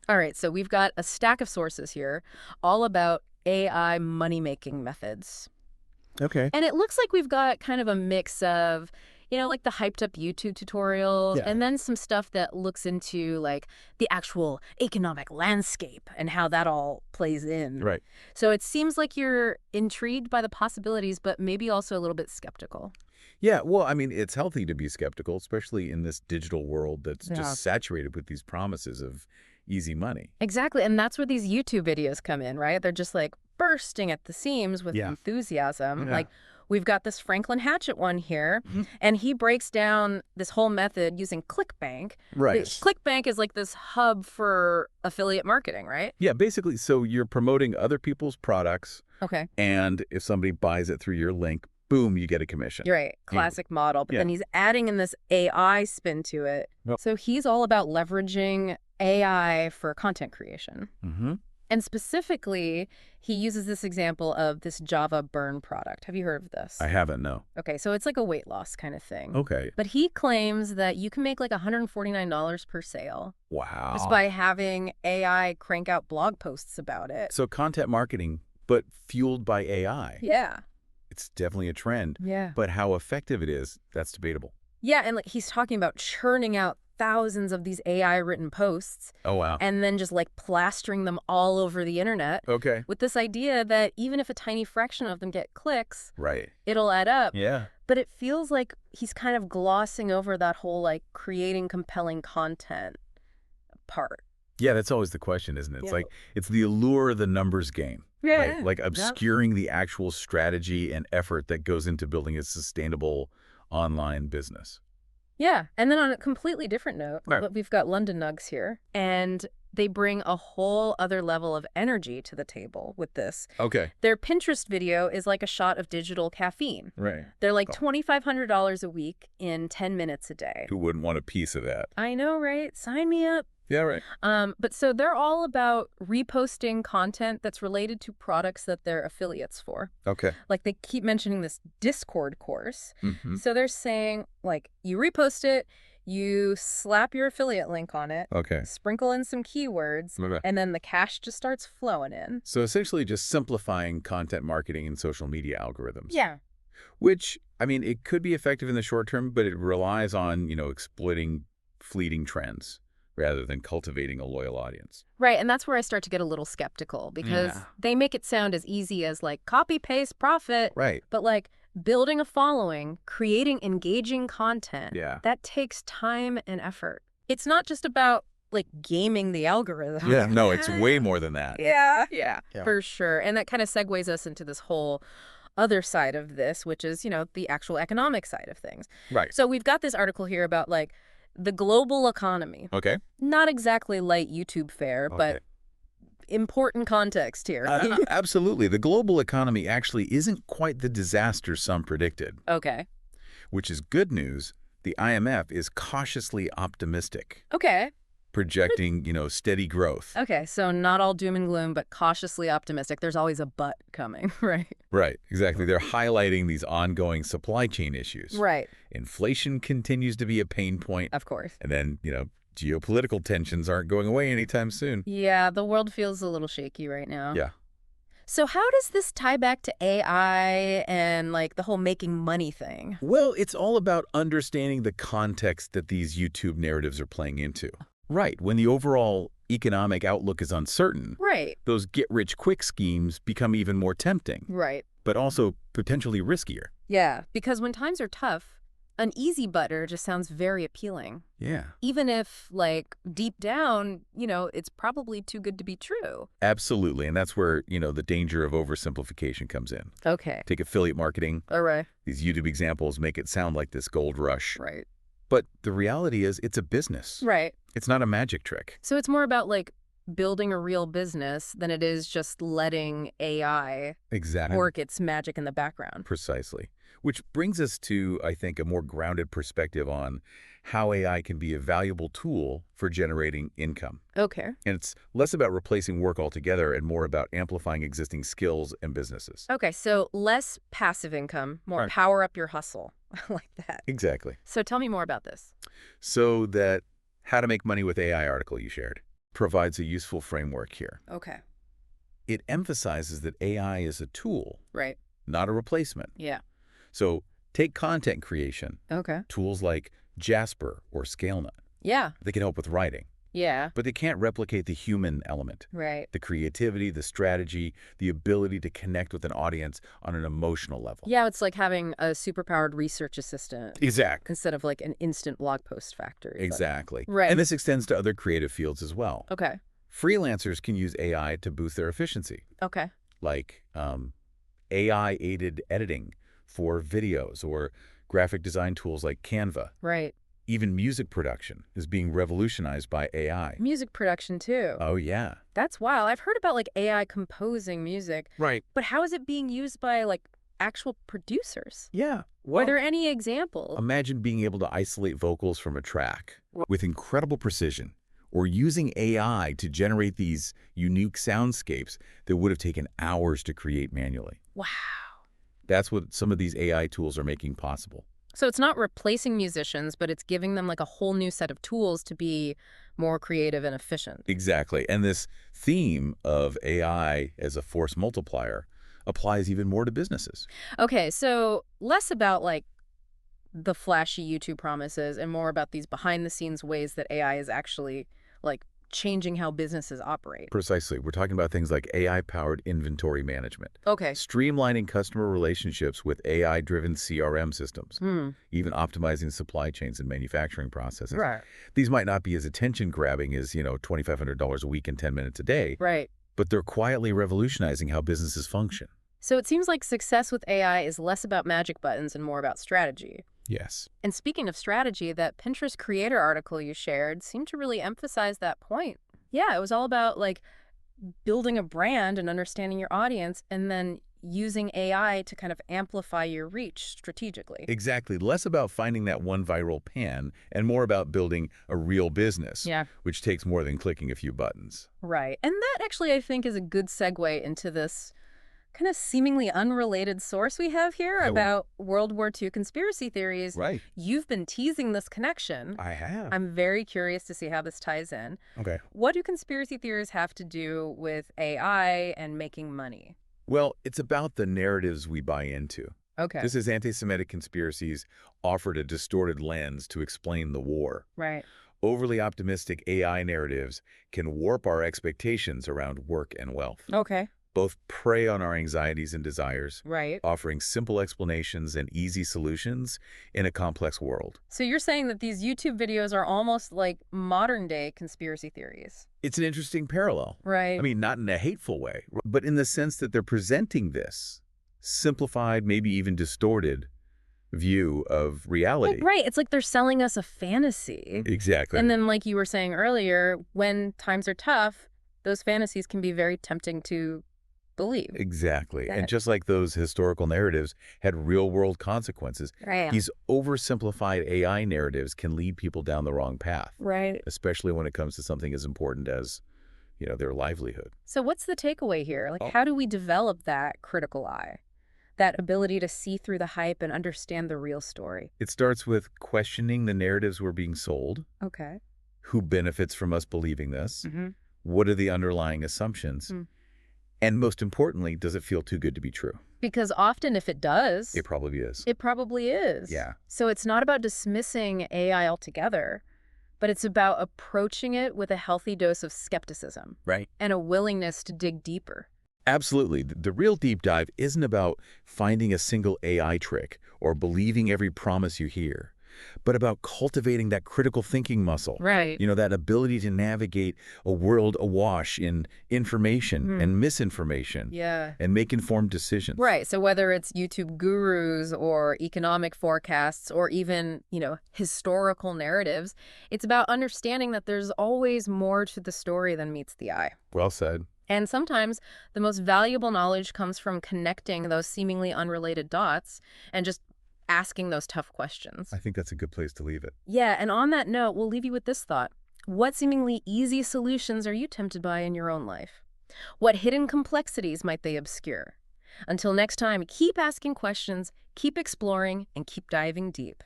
All right, so we've got a stack of sources here all about AI money-making methods. Okay. And it looks like we've got kind of a mix of, like the hyped up YouTube tutorials Yeah. and then some stuff that looks into like the actual economic landscape and how that all plays in. Right. So it seems like you're intrigued by the possibilities, but maybe also a little bit skeptical. Yeah, well, I mean, it's healthy to be skeptical, especially in this digital world that's Yeah. just saturated with these promises of easy money. Exactly. And that's where these YouTube videos come in, right? They're just like bursting at the seams with Yeah. enthusiasm. Yeah. Like we've got this Franklin Hatchett one here, Mhm. and he breaks down this whole method using ClickBank. Right. ClickBank is like this hub for affiliate marketing, right? Yeah, basically, so you're promoting other people's products, Okay. and if somebody buys it through your link, boom, you get a commission. You're right. Classic model. But then Yeah. he's adding in this AI spin to it. Yep. So he's all about leveraging AI for content creation. Mm-hmm. And specifically, he uses this example of this Java Burn product. Have you heard of this? I haven't, no. Okay, so it's like a weight loss kind of thing. Okay. But he claims that you can make like $149 per sale Wow. just by having AI crank out blog posts about it. So content marketing, but fueled by AI. Yeah. It's definitely a trend. Yeah. But how effective it is, that's debatable. Yeah, and like he's talking about churning out thousands of these AI written posts Oh, wow. and then just like plastering them all over the internet Okay. with this idea that even if a tiny fraction of them get clicks, Right. it'll add up. Yeah. But it feels like he's kind of glossing over that whole like creating compelling content part. Yeah, that's always the question, isn't it? It's Yeah. like, it's the allure of the numbers game. Right? Like obscuring the actual strategy and effort that goes into building a sustainable online business. Yeah. And then on a completely different note, Right. we've got London Nugs here, and they bring a whole other level of energy to the table with this. Okay. Their Pinterest video is like a shot of digital caffeine. Right. They're like Oh. $2,500 a week in 10 minutes a day. Who wouldn't want a piece of that? I know, right? Sign me up. Yeah, right. But so they're all about reposting content that's related to products that they're affiliates for. Okay. Like they keep mentioning this Discord course. Mm-hmm. So they're saying, like, you repost it, you slap your affiliate link on it, Okay. sprinkle in some keywords, Okay. and then the cash just starts flowing in. So essentially just simplifying content marketing and social media algorithms. Yeah. Which, I mean, it could be effective in the short term, but it relies on, exploiting fleeting trends rather than cultivating a loyal audience. Right, and that's where I start to get a little skeptical because Yeah. they make it sound as easy as like copy, paste, profit. Right. But like building a following, creating engaging content, Yeah. that takes time and effort. It's not just about like gaming the algorithm. Yeah. No, it's way more than that. Yeah, Yeah. for sure. And that kind of segues us into this whole other side of this, which is, the actual economic side of things. Right. So we've got this article here about like the global economy. Okay. Not exactly light YouTube fare, but Okay. important context here. Absolutely. The global economy actually isn't quite the disaster some predicted, Okay. which is good news. The IMF is cautiously optimistic, Okay. projecting, steady growth. Okay. So not all doom and gloom, but cautiously optimistic. There's always a but coming, right? Right, exactly. They're highlighting these ongoing supply chain issues. Right. Inflation continues to be a pain point. Of course. And then, geopolitical tensions aren't going away anytime soon. Yeah, the world feels a little shaky right now. Yeah. So how does this tie back to AI and like the whole making money thing? Well, it's all about understanding the context that these YouTube narratives are playing into. Right, when the overall economic outlook is uncertain, Right. those get-rich-quick schemes become even more tempting, Right. but also potentially riskier. Yeah, because when times are tough, an easy butter just sounds very appealing. Yeah. Even if, like, deep down, it's probably too good to be true. Absolutely, and that's where, the danger of oversimplification comes in. Okay. Take affiliate marketing. All right. These YouTube examples make it sound like this gold rush. Right. But the reality is it's a business. Right. It's not a magic trick. So it's more about, like, building a real business than it is just letting AI Exactly. work its magic in the background. Precisely. Which brings us to, I think, a more grounded perspective on how AI can be a valuable tool for generating income. Okay. And it's less about replacing work altogether and more about amplifying existing skills and businesses. Okay, so less passive income, more Right. power up your hustle. I like that. Exactly. So tell me more about this. So that How to Make Money with AI article you shared. provides a useful framework here. Okay. It emphasizes that AI is a tool, Right. not a replacement. Yeah. So take content creation. Okay. Tools like Jasper or ScaleNut. Yeah. They can help with writing, Yeah. but they can't replicate the human element. Right. The creativity, the strategy, the ability to connect with an audience on an emotional level. Yeah, it's like having a superpowered research assistant Exactly. instead of like an instant blog post factory. but- Exactly. Right. And this extends to other creative fields as well. Okay. Freelancers can use AI to boost their efficiency, Okay. like AI-aided editing for videos or graphic design tools like Canva. Right. Even music production is being revolutionized by AI. Music production too. Oh, yeah. That's wild. I've heard about like AI composing music, Right. but how is it being used by like actual producers? Yeah. Are there any examples? Imagine being able to isolate vocals from a track with incredible precision, or using AI to generate these unique soundscapes that would have taken hours to create manually. Wow. That's what some of these AI tools are making possible. So it's not replacing musicians, but it's giving them like a whole new set of tools to be more creative and efficient. Exactly. And this theme of AI as a force multiplier applies even more to businesses. Okay, so less about like the flashy YouTube promises and more about these behind the scenes ways that AI is actually like changing how businesses operate. Precisely. We're talking about things like AI-powered inventory management, Okay. streamlining customer relationships with AI-driven CRM systems, Hmm. even optimizing supply chains and manufacturing processes. Right. These might not be as attention-grabbing as, $2,500 a week and 10 minutes a day, Right. but they're quietly revolutionizing how businesses function. So it seems like success with AI is less about magic buttons and more about strategy. Yes. And speaking of strategy, that Pinterest creator article you shared seemed to really emphasize that point. Yeah, it was all about like building a brand and understanding your audience and then using AI to kind of amplify your reach strategically. Exactly. Less about finding that one viral pan and more about building a real business, Yeah, which takes more than clicking a few buttons. right. And that actually, I think, is a good segue into this kind of seemingly unrelated source we have here Yeah, about World War II conspiracy theories. Right. You've been teasing this connection. I have. I'm very curious to see how this ties in. Okay. What do conspiracy theories have to do with AI and making money? Well, it's about the narratives we buy into. Okay. This is anti-Semitic conspiracies offered a distorted lens to explain the war. Right. Overly optimistic AI narratives can warp our expectations around work and wealth. Okay. Both prey on our anxieties and desires, Right. offering simple explanations and easy solutions in a complex world. So you're saying that these YouTube videos are almost like modern day conspiracy theories. It's an interesting parallel. Right. I mean, not in a hateful way, but in the sense that they're presenting this simplified, maybe even distorted view of reality. Right. It's like they're selling us a fantasy. Exactly. And then, like you were saying earlier, when times are tough, those fantasies can be very tempting to believe. Exactly. And That- just like those historical narratives had real-world consequences, Right. these oversimplified AI narratives can lead people down the wrong path, Right. especially when it comes to something as important as, their livelihood. So what's the takeaway here? Like, Oh. how do we develop that critical eye? That ability to see through the hype and understand the real story? It starts with questioning the narratives we're being sold. Okay. Who benefits from us believing this? Mm-hmm. What are the underlying assumptions? Hmm. And most importantly, does it feel too good to be true? Because often if it does, It probably is. it probably is. Yeah. So it's not about dismissing AI altogether, but it's about approaching it with a healthy dose of skepticism Right. and a willingness to dig deeper. Absolutely. The real deep dive isn't about finding a single AI trick or believing every promise you hear, but about cultivating that critical thinking muscle. Right. That ability to navigate a world awash in information and misinformation Yeah. and make informed decisions. Right. So whether it's YouTube gurus or economic forecasts or even, historical narratives, it's about understanding that there's always more to the story than meets the eye. Well said. And sometimes the most valuable knowledge comes from connecting those seemingly unrelated dots and just asking those tough questions. I think that's a good place to leave it. Yeah, and on that note, we'll leave you with this thought. What seemingly easy solutions are you tempted by in your own life? What hidden complexities might they obscure? Until next time, keep asking questions, keep exploring, and keep diving deep.